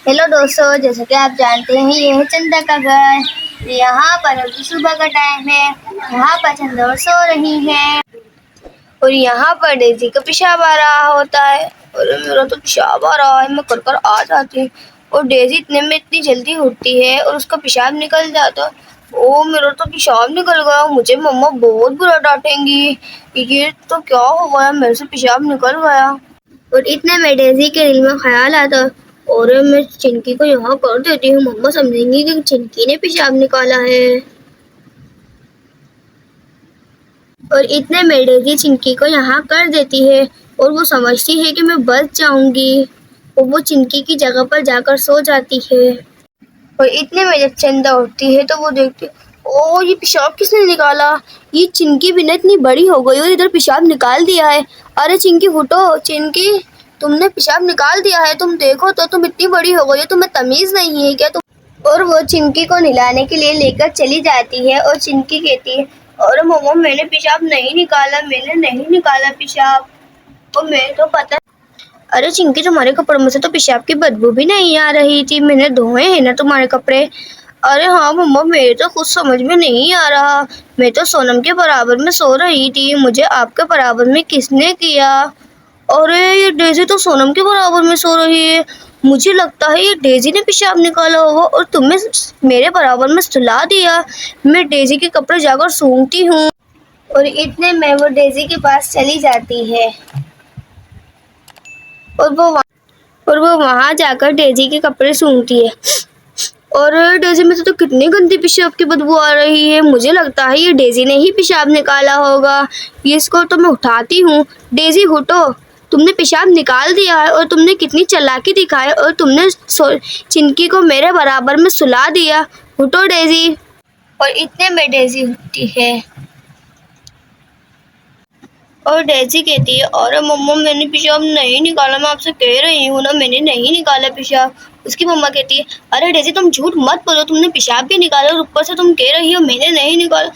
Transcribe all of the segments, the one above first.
Hello दोस्तों, जैसा कि आप जानते हैं ये है चंदा का घर। यहाँ पर अभी सुबह का टाइम है। यहाँ पर चंदा और सो रही है और यहाँ पर डेजी का पेशाब आ रहा होता है। और मेरा तो पेशाब आ रहा है, मैं कर कर आ जाती हूँ और डेजी इतने में इतनी जल्दी उठती है और उसका पेशाब निकल जाता है। ओ मेरा तो पेशाब निकल गया, मुझे मम्मा बहुत बुरा डांटेंगी। ये तो क्या हो गया, मेरे से पेशाब निकल गया। और इतने में डेजी के दिल में ख्याल आता और मैं चिंकी को यहाँ कर देती हूँ, मम्मा समझेंगी कि चिंकी ने पेशाब निकाला है। और इतने में डेजी चिंकी को यहाँ कर देती है और वो समझती है कि मैं बच जाऊंगी और वो चिंकी की जगह पर जाकर सो जाती है। और इतने में जब चंदा उठती है तो वो देखती है, ओ ये पेशाब किसने निकाला। ये चिंकी भी ना इतनी बड़ी हो गई और इधर पेशाब निकाल दिया है। अरे चिंकी उठो, चिंकी तुमने पेशाब निकाल दिया है, तुम देखो तो तुम इतनी बड़ी हो गई हो, तुम्हें तमीज नहीं है क्या तुम। और वो चिंकी को नहलाने के लिए लेकर चली जाती है और चिंकी कहती है, अरे मम्मा मैंने पेशाब नहीं निकाला, मैंने नहीं निकाला पेशाब, और मैं तो पता। अरे चिंकी तुम्हारे कपड़ों में से तो पेशाब की बदबू भी नहीं आ रही थी, मैंने धोए हैं ना तुम्हारे कपड़े। अरे हाँ मम्मा, मेरे तो कुछ समझ में नहीं आ रहा, मैं तो सोनम के बराबर में सो रही थी, मुझे आपके बराबर में किसने किया। अरे ये डेजी तो सोनम के बराबर में सो रही है, मुझे लगता है ये डेजी ने पेशाब निकाला होगा और तुम्हें मेरे बराबर में सुला दिया। मैं डेजी के कपड़े जाकर सूंघती हूँ। और इतने में वो डेजी के पास चली जाती है और वो वहाँ जाकर डेजी के कपड़े सूंघती है। और डेजी में से तो कितनी गंदी पेशाब की बदबू आ रही है, मुझे लगता है ये डेजी ने ही पेशाब निकाला होगा। ये इसको तो मैं उठाती हूँ। डेजी उठो, तुमने पेशाब निकाल दिया है और तुमने कितनी चालाकी दिखाई और तुमने चिंकी को मेरे बराबर में सुला दिया। उठो डेजी। और इतने में डेजी उठती है और डेजी कहती है, अरे मम्मा मैंने पेशाब नहीं निकाला, मैं आपसे कह रही हूँ ना मैंने नहीं निकाला पेशाब। उसकी मम्मा कहती है, अरे डेजी तुम झूठ मत बोलो, तुमने पेशाब भी निकाला और ऊपर से तुम कह रही हो मैंने नहीं निकाला।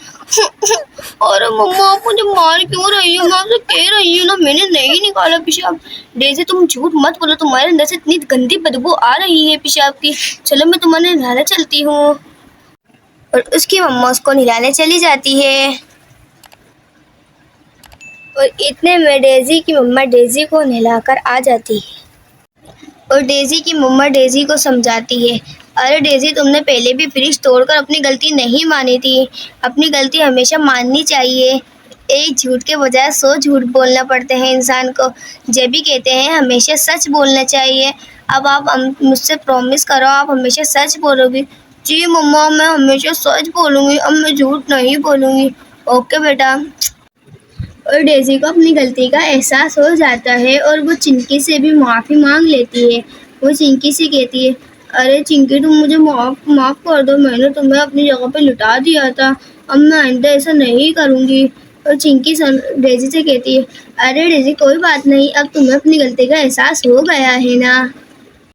अरे मम्मा आप मुझे मार क्यों रही हो, मैं आपसे कह रही हूँ ना मैंने नहीं निकाला पेशाब। डेजी तुम झूठ मत बोलो, तुम्हारे अंदर से इतनी गंदी बदबू आ रही है पेशाब की, चलो मैं तुम्हारे नहलाने चलती हूँ। और उसकी मम्मा उसको नहलाने चली जाती है। और इतने में डेजी की मम्मा डेजी को नहलाकर आ जाती है और डेजी की मम्मा डेजी को समझाती है, अरे डेजी तुमने पहले भी फ्रिज तोड़कर अपनी गलती नहीं मानी थी, अपनी गलती हमेशा माननी चाहिए। एक झूठ के बजाय 100 झूठ बोलना पड़ते हैं इंसान को, जब भी कहते हैं हमेशा सच बोलना चाहिए। अब आप मुझसे प्रॉमिस करो आप हमेशा सच बोलोगी। जी मम्मा मैं हमेशा सच बोलूँगी, अब मैं झूठ नहीं बोलूँगी। ओके बेटा। और डेजी को अपनी गलती का एहसास हो जाता है और वो चिंकी से भी माफ़ी मांग लेती है। वो चिंकी से कहती है, अरे चिंकी तुम मुझे माफ़ कर दो, मैंने तुम्हें अपनी जगह पे लुटा दिया था, अब मैं आइंदा ऐसा नहीं करूँगी। और चिंकी डेजी से कहती है, अरे डेजी कोई बात नहीं, अब तुम्हें अपनी गलती का एहसास हो गया है ना।